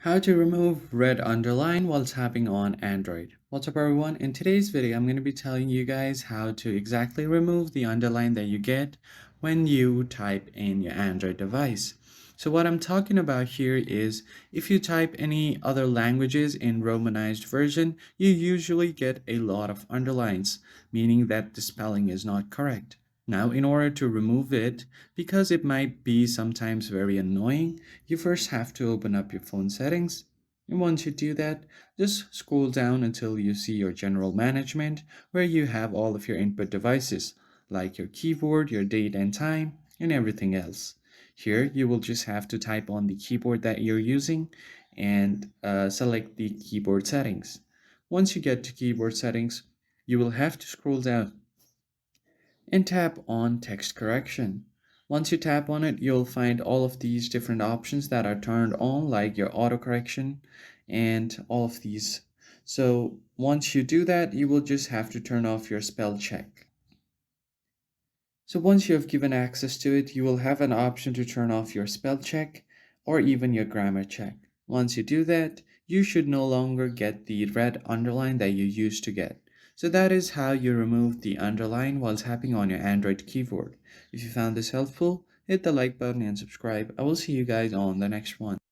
How to remove red underline while tapping on Android. What's up everyone? In today's video, I'm going to be telling you guys how to exactly remove the underline that you get when you type in your Android device. So what I'm talking about here is if you type any other languages in Romanized version, you usually get a lot of underlines, meaning that the spelling is not correct. Now, in order to remove it, because it might be sometimes very annoying, you first have to open up your phone settings. And once you do that, just scroll down until you see your general management, where you have all of your input devices, like your keyboard, your date and time, and everything else. Here, you will just have to type on the keyboard that you're using and select the keyboard settings. Once you get to keyboard settings, you will have to scroll down and tap on text correction. Once you tap on it, you'll find all of these different options that are turned on, like your auto correction and all of these. So once you do that, you will just have to turn off your spell check. So once you have given access to it, you will have an option to turn off your spell check or even your grammar check. Once you do that, you should no longer get the red underline that you used to get. So that is how you remove the underline while tapping on your Android keyboard. If you found this helpful, hit the like button and subscribe. I will see you guys on the next one.